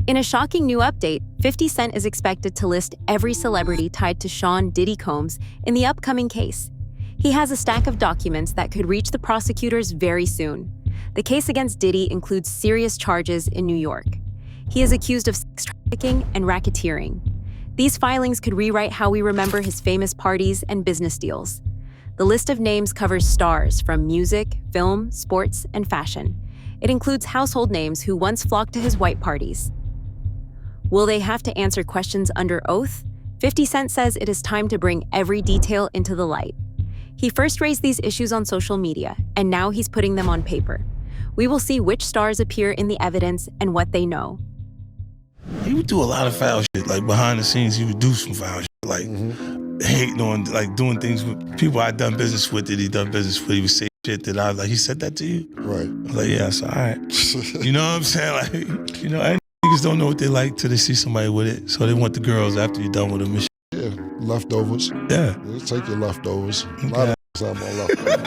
In a shocking new update, 50 Cent is expected to list every celebrity tied to Sean Diddy Combs in the upcoming case. He has a stack of documents that could reach the prosecutors very soon. The case against Diddy includes serious charges in New York. He is accused of sex trafficking and racketeering. These filings could rewrite how we remember his famous parties and business deals. The list of names covers stars from music, film, sports, and fashion. It includes household names who once flocked to his white parties. Will they have to answer questions under oath? 50 Cent says it is time to bring every detail into the light. He first raised these issues on social media, and now he's putting them on paper. We will see which stars appear in the evidence and what they know. He would do a lot of foul shit. Like behind the scenes, he would do some foul shit. Like hating on, like doing things with people I'd done business with that he done business with. He would say shit that I was like, he said that to you? Right. I was like, yeah, so all right. You know what I'm saying? Like, you know, and niggas don't know what they like till they see somebody with it. So they want the girls after you're done with them and shit. Yeah, leftovers. Yeah. Take your leftovers. A lot of have my leftovers.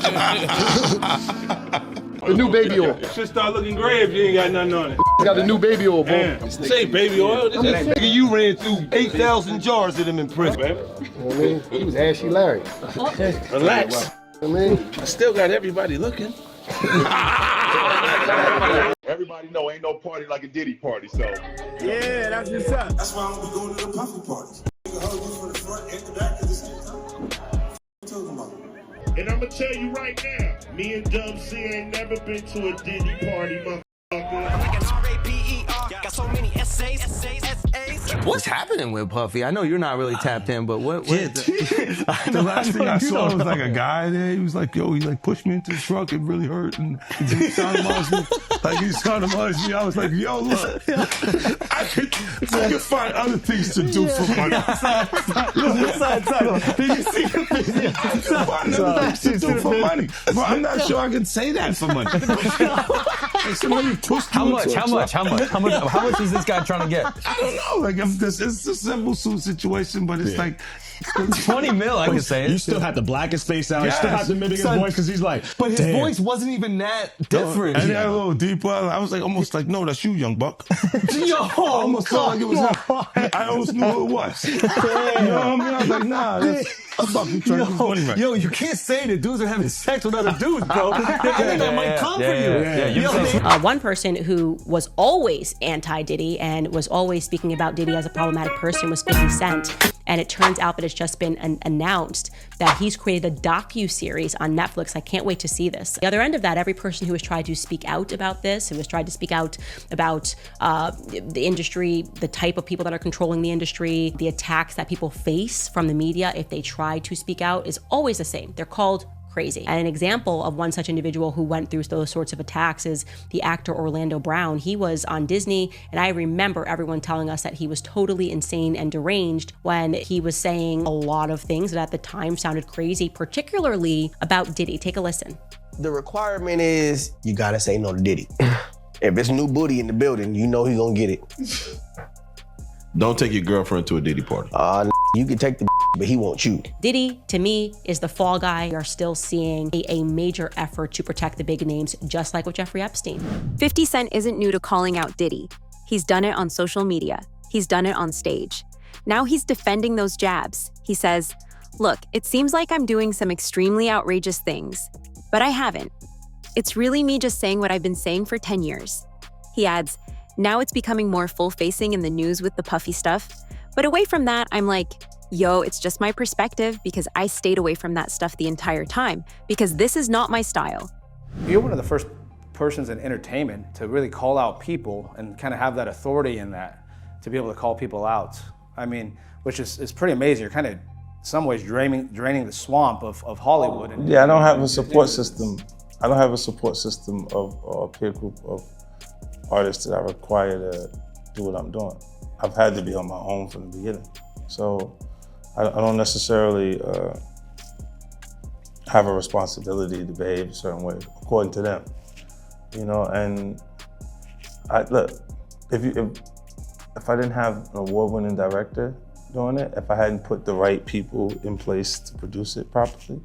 The new baby oil. It should start looking gray if you ain't got nothing on it. Got the new baby oil, bro. This ain't baby oil. Nigga, you ran through 8,000 jars of them in prison, man. You know what I mean? He was Ashy Larry. Relax. I mean, I still got everybody looking. Everybody know ain't no party like a Diddy party, so. Yeah, that's what's up. That's why I'm gonna be going to the puffy parties. Nigga hug you from the front and the back of the skin. What you talking about? And I'ma tell you right now, me and Dub C ain't never been to a Diddy party, motherfucker. Got so many essays. What's happening with Puffy? I know you're not really tapped in, but what is it? The last thing I saw was like a guy there. He was like, yo, he like pushed me into the truck. It really hurt. And he sounded like he sounded like me. I was like, yo, look, I could find other things to do for money. Did you see the video? I could find other things to do for money. But I'm not sure I can say that for money. Like somebody pushed me into a truck. How much is this guy trying to get? I don't know. Like, it's a simple suit situation, but it's like 20 mil, I can say it. You still have to black his face out. Yes. You still have to mimic his voice because he's like, but his damn. voice wasn't even that different. And a little deeper. I was like, almost like, no, that's you, young buck. Yo, I almost felt like it was him. I almost knew who it was. You know what I mean? I was like, nah, that's Buck. You trying to get money right. Yo, you can't say that dudes are having sex with other dudes, bro. That might come for you. One person who was always anti-Diddy and was always speaking about Diddy as a problematic person was 50 Cent. And it turns out that it's just been announced that he's created a docu-series on Netflix. I can't wait to see this. The other end of that, every person who has tried to speak out about this, who has tried to speak out about the industry, the type of people that are controlling the industry, the attacks that people face from the media if they try to speak out, is always the same. They're called crazy. And an example of one such individual who went through those sorts of attacks is the actor Orlando Brown. He was on Disney, and I remember everyone telling us that he was totally insane and deranged when he was saying a lot of things that at the time sounded crazy, particularly about Diddy. Take a listen. The requirement is you gotta say no to Diddy. If it's new booty in the building, you know he's gonna get it. Don't take your girlfriend to a Diddy party. You can take the but he wants you. Diddy, to me, is the fall guy. We are still seeing a major effort to protect the big names, just like with Jeffrey Epstein. 50 Cent isn't new to calling out Diddy. He's done it on social media. He's done it on stage. Now he's defending those jabs. He says, look, it seems like I'm doing some extremely outrageous things, but I haven't. It's really me just saying what I've been saying for 10 years. He adds, now it's becoming more full-facing in the news with the Puffy stuff. But away from that, I'm like, yo, it's just my perspective because I stayed away from that stuff the entire time because this is not my style. You're one of the first persons in entertainment to really call out people and kind of have that authority in that, to be able to call people out. I mean, which is pretty amazing. You're kind of, in some ways, draining the swamp of Hollywood. And yeah, I don't have a support system. I don't have a support system of a peer group of artists that I require to do what I'm doing. I've had to be on my own from the beginning. So I don't necessarily have a responsibility to behave a certain way, according to them. You know, and look, if I didn't have an award-winning director doing it, if I hadn't put the right people in place to produce it properly,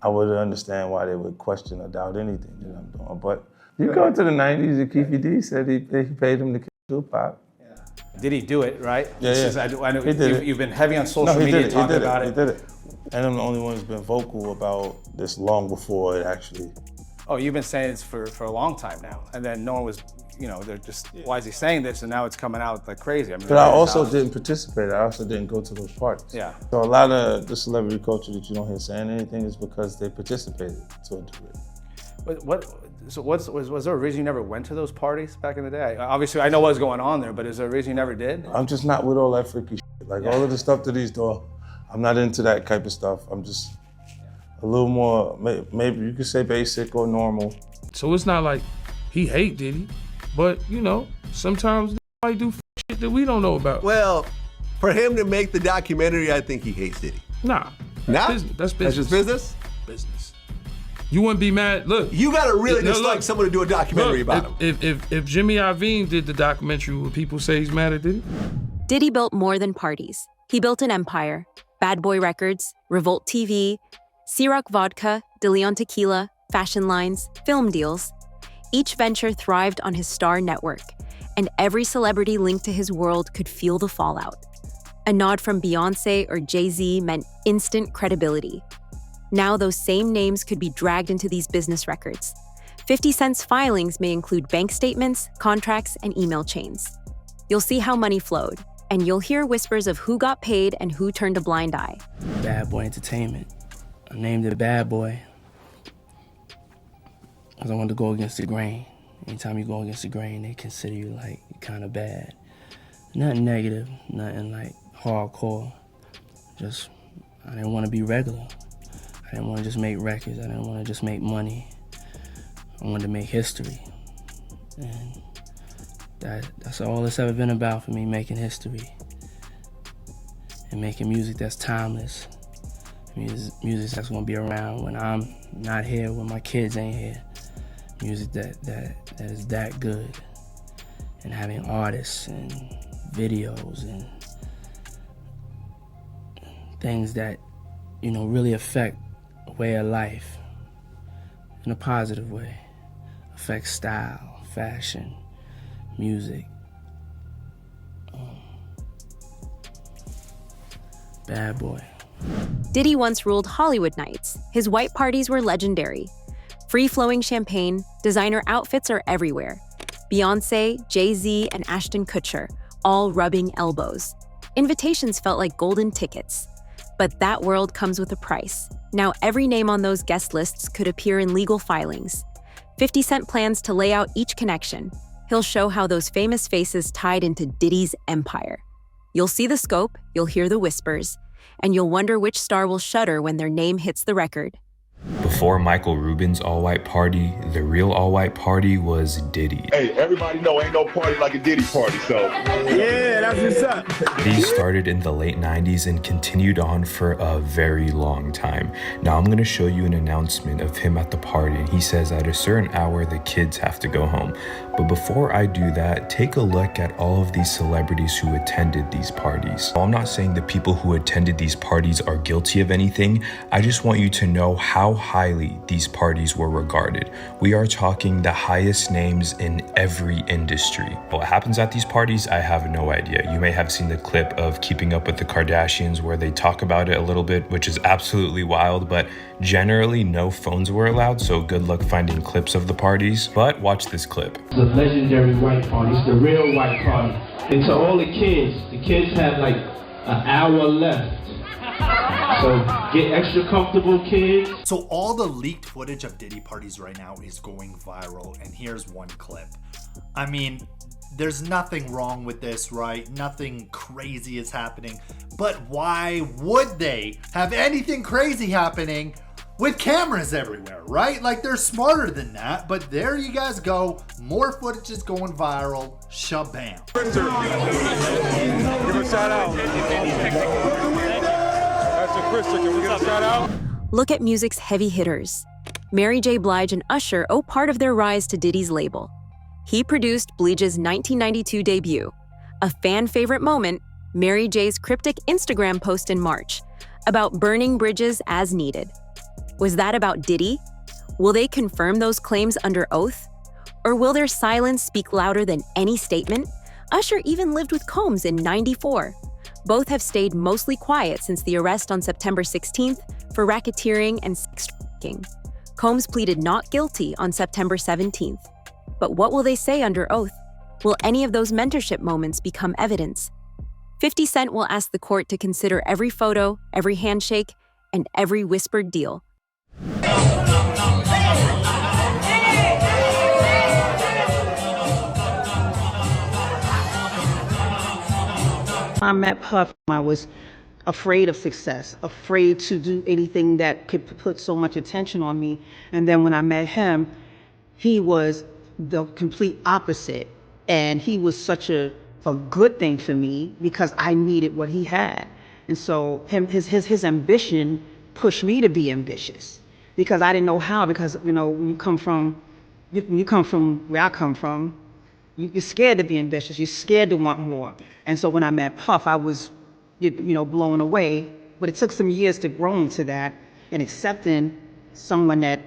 I would understand why they would question or doubt anything that I'm doing. But you go to the 90s, and Keefe D said he paid him to kill Tupac. Did he do it, right? Yeah, This yeah. is- I know He did it. you've been heavy on social No, he media did it. talking He did about it. it. He did it. And I'm the only one who's been vocal about this long before it actually. Oh, you've been saying this for a long time now, and then no one was, they're just, why is he saying this? And now it's coming out like crazy. I mean, But I also didn't participate. I also didn't go to those parties. Yeah. So a lot of the celebrity culture that you don't hear saying anything is because they participated to a degree. Was there a reason you never went to those parties back in the day? Obviously, I know what was going on there, but is there a reason you never did? I'm just not with all that freaky shit. Like all of the stuff that he's doing, I'm not into that type of stuff. I'm just a little more, maybe you could say basic or normal. So it's not like he hate Diddy, but sometimes they might do shit that we don't know about. Well, for him to make the documentary, I think he hates Diddy. Nah. Nah? That's business. That's just business? Business. You wouldn't be mad. Look. You gotta really dislike someone to do a documentary about him. If Jimmy Iovine did the documentary, would people say he's mad at Diddy? Diddy built more than parties. He built an empire. Bad Boy Records, Revolt TV, Ciroc Vodka, De Leon Tequila, fashion lines, film deals. Each venture thrived on his star network, and every celebrity linked to his world could feel the fallout. A nod from Beyonce or JayZ meant instant credibility. Now those same names could be dragged into these business records. 50 Cent's filings may include bank statements, contracts, and email chains. You'll see how money flowed, and you'll hear whispers of who got paid and who turned a blind eye. Bad Boy Entertainment. I named it Bad Boy because I wanted to go against the grain. Anytime you go against the grain, they consider you like kind of bad. Nothing negative, nothing like hardcore. Just, I didn't want to be regular. I didn't want to just make records. I didn't want to just make money. I wanted to make history. And that's all it's ever been about for me, making history. And making music that's timeless. Music that's gonna be around when I'm not here, when my kids ain't here. Music that is that good. And having artists and videos and things that, really affect a way of life in a positive way. Affect style, fashion, music. Bad Boy. Diddy once ruled Hollywood nights. His white parties were legendary. Free-flowing champagne, designer outfits are everywhere. Beyonce, JayZ, and Ashton Kutcher, all rubbing elbows. Invitations felt like golden tickets. But that world comes with a price. Now every name on those guest lists could appear in legal filings. 50 Cent plans to lay out each connection. He'll show how those famous faces tied into Diddy's empire. You'll see the scope, you'll hear the whispers, and you'll wonder which star will shudder when their name hits the record. Before Michael Rubin's all-white party, the real all-white party was Diddy. Hey, everybody know ain't no party like a Diddy party, so. Yeah, that's what's up. These started in the late 90s and continued on for a very long time. Now I'm gonna show you an announcement of him at the party, and he says at a certain hour the kids have to go home. But before I do that, take a look at all of these celebrities who attended these parties. While I'm not saying the people who attended these parties are guilty of anything, I just want you to know how highly these parties were regarded. We are talking the highest names in every industry. What happens at these parties, I have no idea. You may have seen the clip of Keeping Up with the Kardashians where they talk about it a little bit, which is absolutely wild, but generally no phones were allowed, so good luck finding clips of the parties. But watch this clip. The legendary white party, it's the real white party. And to all the kids have like an hour left. So get extra comfortable, kids. So all the leaked footage of Diddy parties right now is going viral, and here's one clip. I mean, there's nothing wrong with this, right? Nothing crazy is happening. But why would they have anything crazy happening with cameras everywhere, right? Like, they're smarter than that, but there you guys go. More footage is going viral. Shabam. Give a shout out. That's a Christian. Can we get a shout out? Look at music's heavy hitters. Mary J. Blige and Usher owe part of their rise to Diddy's label. He produced Blige's 1992 debut. A fan favorite moment, Mary J's cryptic Instagram post in March about burning bridges as needed. Was that about Diddy? Will they confirm those claims under oath? Or will their silence speak louder than any statement? Usher even lived with Combs in '94. Both have stayed mostly quiet since the arrest on September 16th for racketeering and sex trafficking. Combs pleaded not guilty on September 17th. But what will they say under oath? Will any of those mentorship moments become evidence? 50 Cent will ask the court to consider every photo, every handshake, and every whispered deal. I met Puff, I was afraid of success, afraid to do anything that could put so much attention on me. And then when I met him, he was the complete opposite. And he was such a good thing for me because I needed what he had. And so his ambition pushed me to be ambitious because I didn't know how, because, you know, when you come from where I come from, you're scared to be ambitious. You're scared to want more. And so when I met Puff, I was, you know, blown away. But it took some years to grow into that and accepting someone that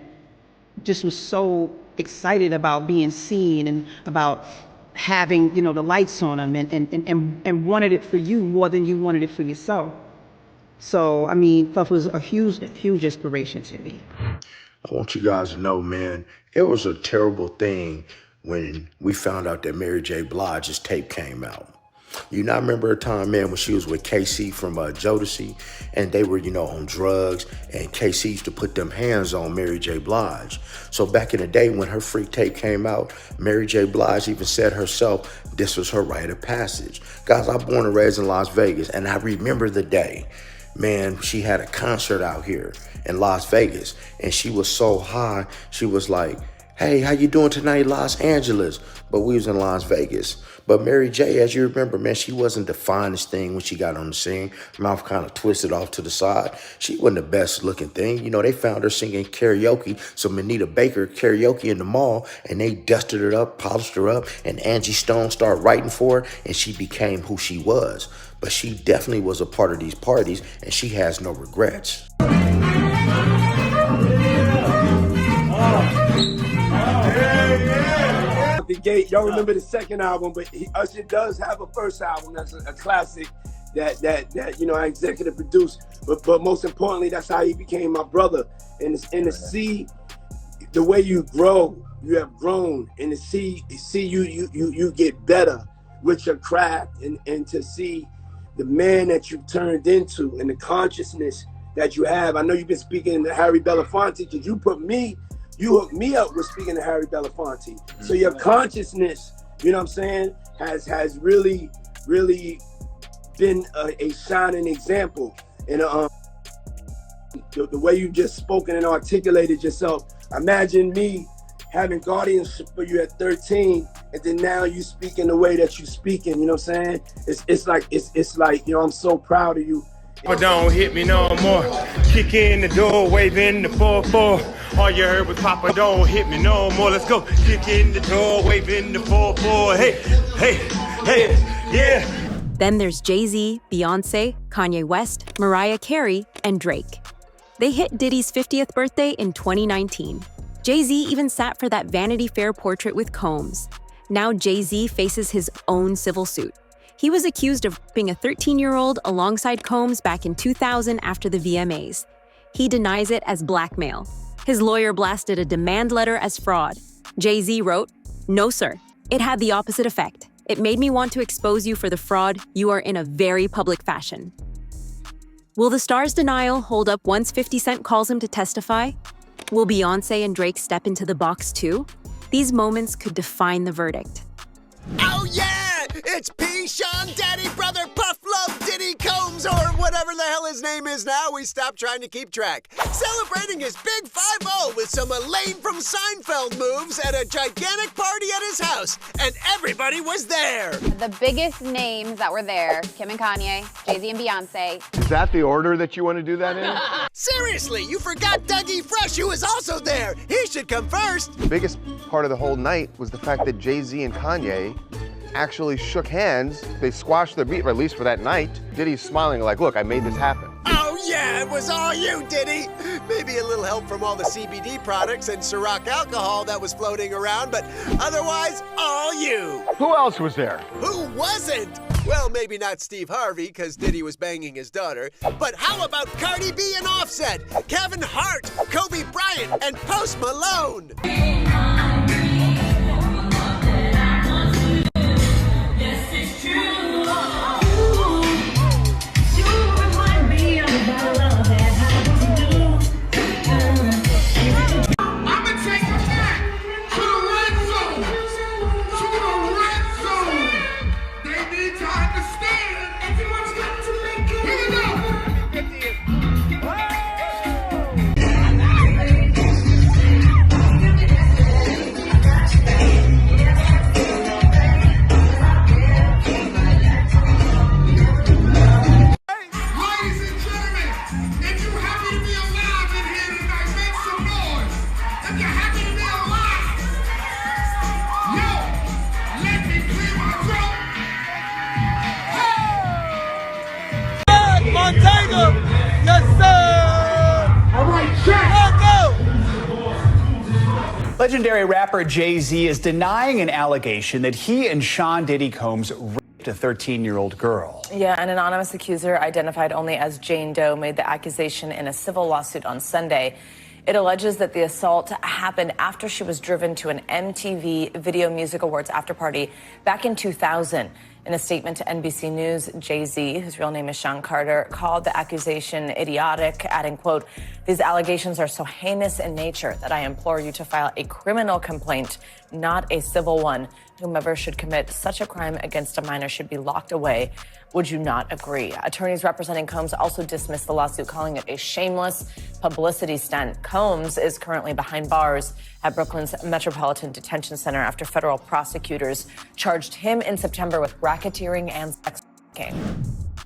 just was so excited about being seen and about having, you know, the lights on them and wanted it for you more than you wanted it for yourself. So, I mean, Puff was a huge inspiration to me. I want you guys to know, man, it was a terrible thing when we found out that Mary J. Blige's tape came out. You know, I remember a time, man, when she was with KC from Jodeci, and they were, you know, on drugs, and KC used to put them hands on Mary J. Blige. So back in the day when her freak tape came out, Mary J. Blige even said herself, this was her rite of passage. Guys, I'm born and raised in Las Vegas, and I remember the day, man, she had a concert out here in Las Vegas, and she was so high, she was like, hey, how you doing tonight, Los Angeles? But we was in Las Vegas. But Mary J., as you remember, man, she wasn't the finest thing when she got on the scene. Mouth kind of twisted off to the side. She wasn't the best looking thing. You know, they found her singing karaoke, some Anita Baker karaoke in the mall, and they dusted her up, polished her up, and Angie Stone started writing for her, and she became who she was. But she definitely was a part of these parties, and she has no regrets. The gate, y'all remember the second album, but Usher does have a first album that's a classic that you know I executive produced. But most importantly, that's how he became my brother. And to see the way you grow, you have grown, and to see you get better with your craft, and to see the man that you've turned into and the consciousness that you have. I know you've been speaking to Harry Belafonte because you hooked me up with speaking to Harry Belafonte. So your consciousness, you know what I'm saying, has really been a shining example. And the way you just spoken and articulated yourself. Imagine me having guardianship for you at 13, and then now you speaking the way that you speaking, you know what I'm saying? It's like, you know, I'm so proud of you. Papa don't hit me no more. Kick in the door, waving the 4-4. All you heard was Papa don't hit me no more. Let's go. Kick in the door, waving the 4-4. Hey, yeah. Then there's JayZ, Beyonce, Kanye West, Mariah Carey, and Drake. They hit Diddy's 50th birthday in 2019. JayZ even sat for that Vanity Fair portrait with Combs. Now JayZ faces his own civil suit. He was accused of raping a 13-year-old alongside Combs back in 2000 after the VMAs. He denies it as blackmail. His lawyer blasted a demand letter as fraud. JayZ wrote, "No, sir. It had the opposite effect. It made me want to expose you for the fraud you are in a very public fashion." Will the star's denial hold up once 50 Cent calls him to testify? Will Beyonce and Drake step into the box too? These moments could define the verdict. Oh yeah! It's P. Sean Daddy Brother Puff Love Diddy Combs, or whatever the hell his name is now. We stopped trying to keep track. Celebrating his big 5-0 with some Elaine from Seinfeld moves at a gigantic party at his house. And everybody was there. The biggest names that were there, Kim and Kanye, JayZ and Beyonce. Is that the order that you want to do that in? Seriously, you forgot Dougie Fresh, who was also there. He should come first. The biggest part of the whole night was the fact that JayZ and Kanye actually shook hands. They squashed their beef, or at least for that night. Diddy's smiling like, look, I made this happen. Oh Yeah, it was all you, Diddy. Maybe a little help from all the CBD products and Ciroc alcohol that was floating around, but otherwise, all you. Who else was there? Who wasn't? Well, maybe not Steve Harvey, because Diddy was banging his daughter. But how about Cardi B and Offset, Kevin Hart, Kobe Bryant, and Post Malone? Legendary rapper JayZ is denying an allegation that he and Sean Diddy Combs raped a 13-year-old girl. Yeah, an anonymous accuser identified only as Jane Doe made the accusation in a civil lawsuit on Sunday. It alleges that the assault happened after she was driven to an MTV Video Music Awards afterparty back in 2000. In a statement to NBC News, JayZ, whose real name is Sean Carter, called the accusation idiotic, adding, quote, "These allegations are so heinous in nature that I implore you to file a criminal complaint, not a civil one. Whomever should commit such a crime against a minor should be locked away. Would you not agree?" Attorneys representing Combs also dismissed the lawsuit, calling it a shameless publicity stunt. Combs is currently behind bars at Brooklyn's Metropolitan Detention Center after federal prosecutors charged him in September with racketeering and sex trafficking.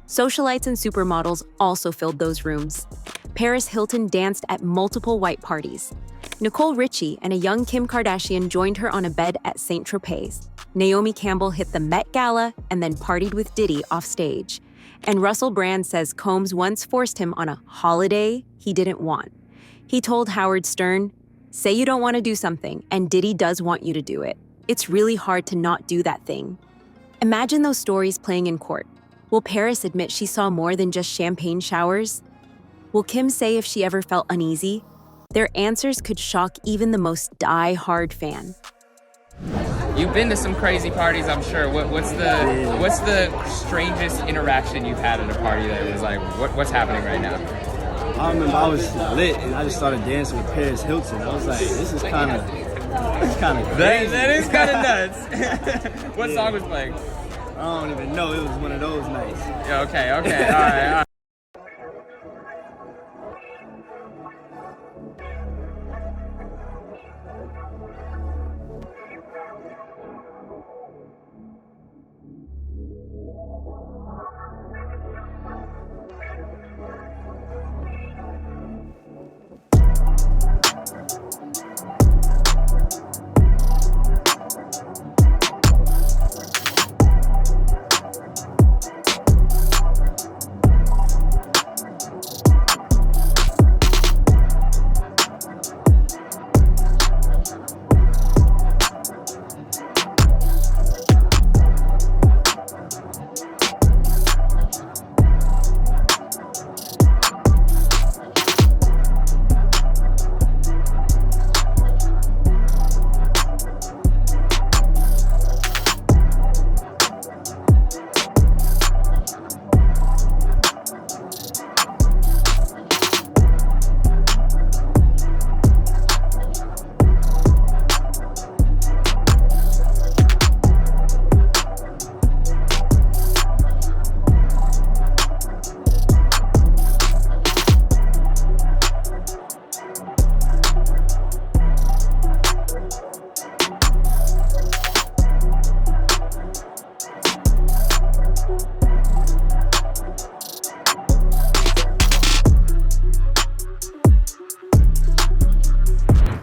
Socialites and supermodels also filled those rooms. Paris Hilton danced at multiple white parties. Nicole Richie and a young Kim Kardashian joined her on a bed at St. Tropez. Naomi Campbell hit the Met Gala and then partied with Diddy off stage. And Russell Brand says Combs once forced him on a holiday he didn't want. He told Howard Stern, "Say you don't want to do something, and Diddy does want you to do it. It's really hard to not do that thing." Imagine those stories playing in court. Will Paris admit she saw more than just champagne showers? Will Kim say if she ever felt uneasy? Their answers could shock even the most die-hard fan. You've been to some crazy parties, I'm sure. What's the strangest interaction you've had at a party that was like, what's happening right now? I remember I was lit and I just started dancing with Paris Hilton. I was like, this is kind of crazy. That is kind of nuts. What song was playing? I don't even know. It was one of those nights. Yeah, okay, all right.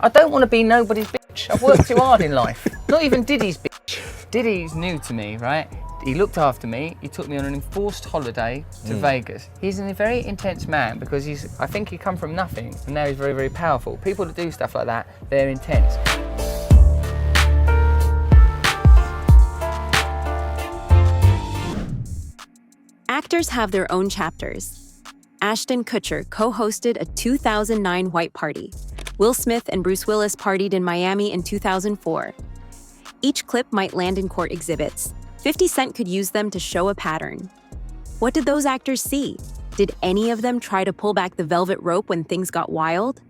I don't want to be nobody's bitch. I've worked too hard in life. Not even Diddy's bitch. Diddy's new to me, right? He looked after me. He took me on an enforced holiday to Vegas. He's a very intense man because I think he come from nothing and now he's very, very powerful. People that do stuff like that, they're intense. Actors have their own chapters. Ashton Kutcher co-hosted a 2009 white party. Will Smith and Bruce Willis partied in Miami in 2004. Each clip might land in court exhibits. 50 Cent could use them to show a pattern. What did those actors see? Did any of them try to pull back the velvet rope when things got wild?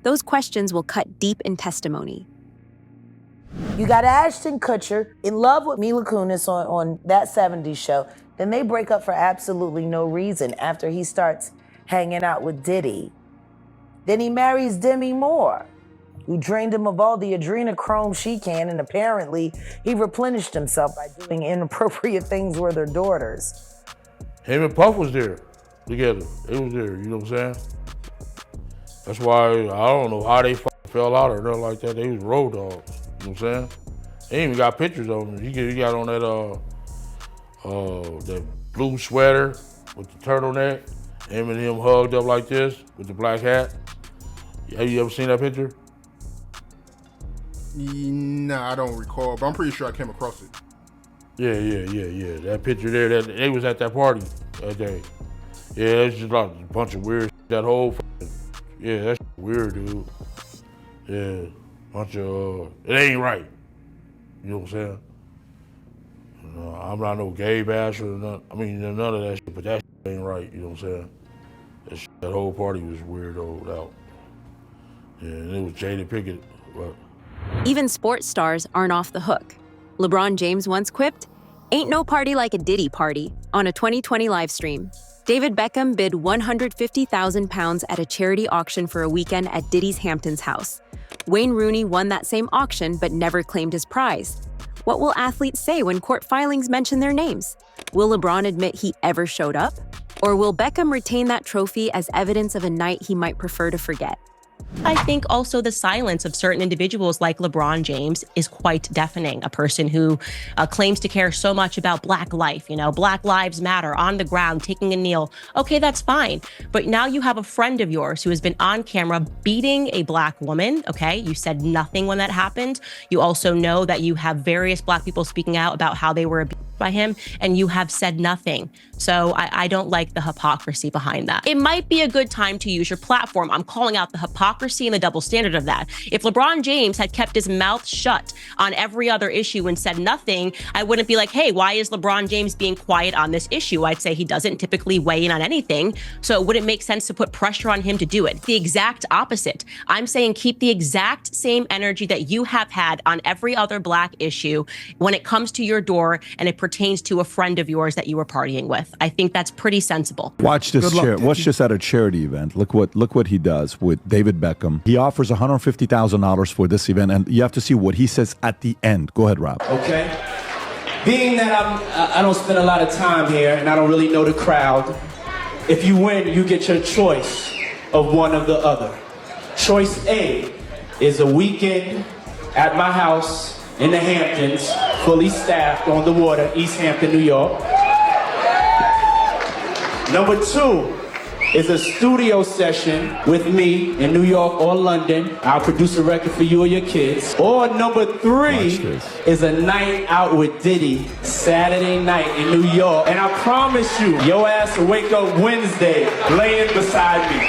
Those questions will cut deep in testimony. You got Ashton Kutcher in love with Mila Kunis on That 70s Show. Then they break up for absolutely no reason after he starts hanging out with Diddy. Then he marries Demi Moore, who drained him of all the adrenochrome she can, and apparently he replenished himself by doing inappropriate things with her daughters. Him and Puff was there together. It was there, you know what I'm saying? That's why I don't know how they fell out or nothing like that. They was road dogs, you know what I'm saying? They even got pictures of them. He got on that blue sweater with the turtleneck, him and him hugged up like this with the black hat. Have you ever seen that picture? Nah, I don't recall, but I'm pretty sure I came across it. Yeah. That picture there, they was at that party that day. Yeah, it's just like a bunch of weird shit. That whole that's weird, dude. Yeah, bunch of, it ain't right. You know what I'm saying? I'm not no gay basher or none. I mean, none of that shit, but that shit ain't right. You know what I'm saying? That whole party was weirdoed out. Yeah, and it was Jada Pinkett. But Even sports stars aren't off the hook. LeBron James once quipped, "Ain't no party like a Diddy party," on a 2020 live stream. David Beckham bid £150,000 at a charity auction for a weekend at Diddy's Hamptons house. Wayne Rooney won that same auction but never claimed his prize. What will athletes say when court filings mention their names? Will LeBron admit he ever showed up? Or will Beckham retain that trophy as evidence of a night he might prefer to forget? I think also the silence of certain individuals like LeBron James is quite deafening. A person who claims to care so much about Black life, Black Lives Matter, on the ground, taking a kneel. Okay, that's fine. But now you have a friend of yours who has been on camera beating a Black woman, okay? You said nothing when that happened. You also know that you have various Black people speaking out about how they were abused by him, and you have said nothing. So I don't like the hypocrisy behind that. It might be a good time to use your platform. I'm calling out the hypocrisy and the double standard of that. If LeBron James had kept his mouth shut on every other issue and said nothing, I wouldn't be like, hey, why is LeBron James being quiet on this issue? I'd say he doesn't typically weigh in on anything, so it wouldn't make sense to put pressure on him to do it. The exact opposite. I'm saying keep the exact same energy that you have had on every other Black issue when it comes to your door and it pertains to a friend of yours that you were partying with. I think that's pretty sensible. Watch this. Watch this at a charity event. Look what he does with David Beckham. He offers $150,000 for this event, and you have to see what he says at the end. Go ahead, Rob. Okay. Being that I don't spend a lot of time here and I don't really know the crowd, if you win, you get your choice of one of the other. Choice A is a weekend at my house in the Hamptons, fully staffed on the water, East Hampton, New York. Number 2 is a studio session with me in New York or London. I'll produce a record for you or your kids. Or number 3 is a night out with Diddy, Saturday night in New York. And I promise you, your ass will wake up Wednesday laying beside me.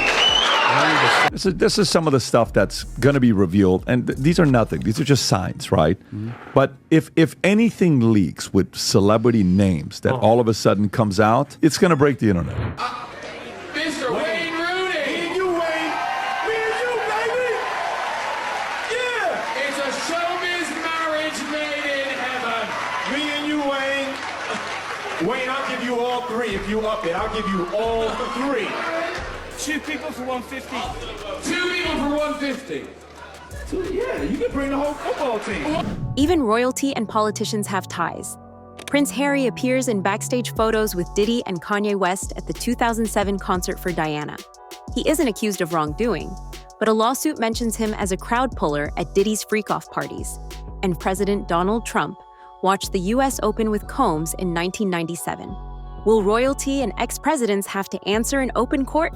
This is some of the stuff that's going to be revealed, and these are nothing. These are just signs, right? Mm-hmm. But if anything leaks with celebrity names that all of a sudden comes out, it's going to break the internet. Mr. Wayne Rooney! Me and you, Wayne! Me and you, baby! Yeah! It's a showbiz marriage made in heaven! Me and you, Wayne! Wayne, I'll give you all 3 if you up it. I'll give you all 3. 2 people for 150. 2 people for 150. Yeah, you can bring the whole football team. Even royalty and politicians have ties. Prince Harry appears in backstage photos with Diddy and Kanye West at the 2007 concert for Diana. He isn't accused of wrongdoing, but a lawsuit mentions him as a crowd puller at Diddy's freak-off parties. And President Donald Trump watched the U.S. Open with Combs in 1997. Will royalty and ex-presidents have to answer in open court?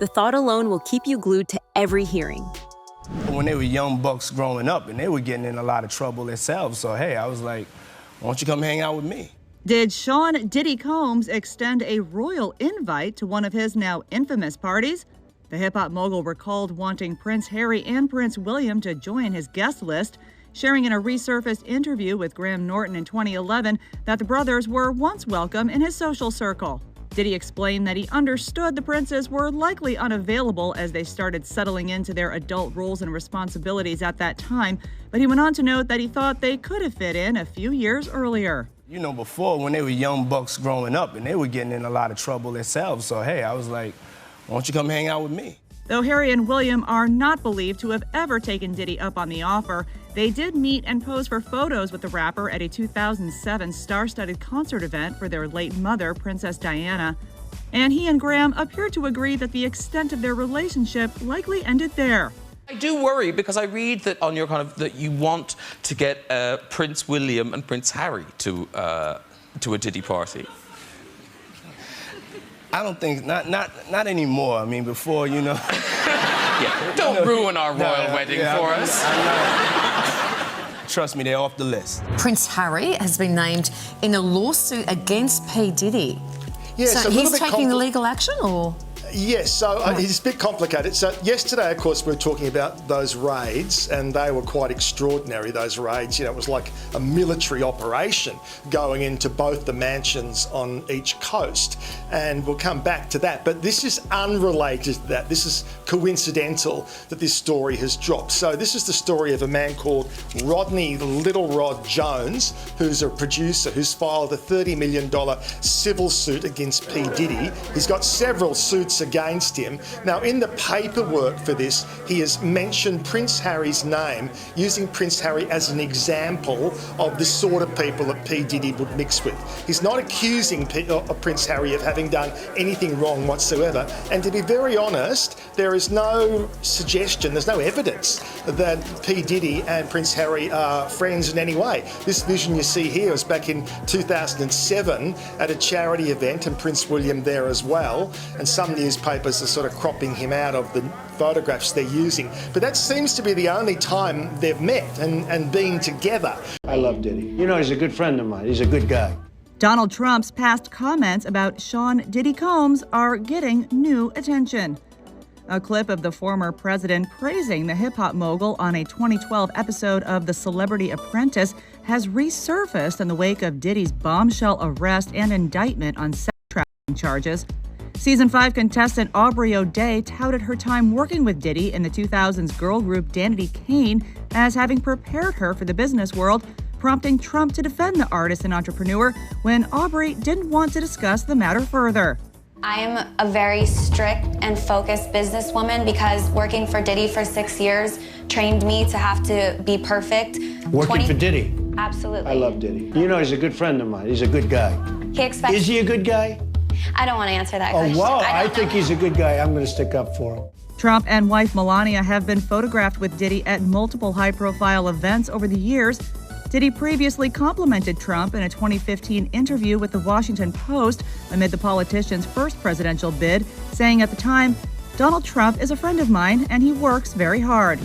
The thought alone will keep you glued to every hearing. When they were young bucks growing up, and they were getting in a lot of trouble themselves, so hey, I was like, why don't you come hang out with me? Did Sean Diddy Combs extend a royal invite to one of his now infamous parties? The hip-hop mogul recalled wanting Prince Harry and Prince William to join his guest list, sharing in a resurfaced interview with Graham Norton in 2011 that the brothers were once welcome in his social circle. Diddy explained that he understood the princes were likely unavailable as they started settling into their adult roles and responsibilities at that time, but he went on to note that he thought they could have fit in a few years earlier. You know, before, when they were young bucks growing up, and they were getting in a lot of trouble themselves, so hey, I was like, why don't you come hang out with me? Though Harry and William are not believed to have ever taken Diddy up on the offer, they did meet and pose for photos with the rapper at a 2007 star-studded concert event for their late mother, Princess Diana. And he and Graham appeared to agree that the extent of their relationship likely ended there. I do worry because I read that on your that you want to get Prince William and Prince Harry to a Diddy party. I don't think, not anymore. I mean, before, you know. Yeah, don't ruin our royal wedding for us. Trust me, they're off the list. Prince Harry has been named in a lawsuit against P. Diddy. Yeah, so he's taking the legal action, or? Yes, so it's a bit complicated. So yesterday, of course, we were talking about those raids, and they were quite extraordinary, those raids. You know, it was like a military operation going into both the mansions on each coast. And we'll come back to that. But this is unrelated to that. This is coincidental that this story has dropped. So this is the story of a man called Rodney Little Rod Jones, who's a producer who's filed a $30 million civil suit against P. Diddy. He's got several suits against him. Now, in the paperwork for this, he has mentioned Prince Harry's name, using Prince Harry as an example of the sort of people that P. Diddy would mix with. He's not accusing Prince Harry of having done anything wrong whatsoever. And to be very honest, there is no suggestion, there's no evidence that P. Diddy and Prince Harry are friends in any way. This vision you see here was back in 2007 at a charity event, and Prince William there as well. And some newspapers are sort of cropping him out of the photographs they're using. But that seems to be the only time they've met and been together. I love Diddy. You know, he's a good friend of mine. He's a good guy. Donald Trump's past comments about Sean Diddy Combs are getting new attention. A clip of the former president praising the hip-hop mogul on a 2012 episode of The Celebrity Apprentice has resurfaced in the wake of Diddy's bombshell arrest and indictment on sex trafficking charges. Season 5 contestant Aubrey O'Day touted her time working with Diddy in the 2000s girl group Danity Kane as having prepared her for the business world, prompting Trump to defend the artist and entrepreneur when Aubrey didn't want to discuss the matter further. I am a very strict and focused businesswoman because working for Diddy for 6 years trained me to have to be perfect. Working for Diddy? Absolutely. I love Diddy. You know, he's a good friend of mine. He's a good guy. He expects. Is he a good guy? I don't want to answer that question. Oh, wow. I think he's a good guy. I'm going to stick up for him. Trump and wife Melania have been photographed with Diddy at multiple high-profile events over the years. Diddy previously complimented Trump in a 2015 interview with the Washington Post amid the politician's first presidential bid, saying at the time, "Donald Trump is a friend of mine and he works very hard."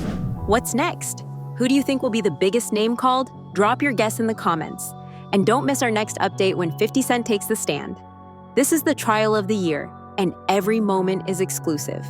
What's next? Who do you think will be the biggest name called? Drop your guess in the comments. And don't miss our next update when 50 Cent takes the stand. This is the trial of the year, and every moment is exclusive.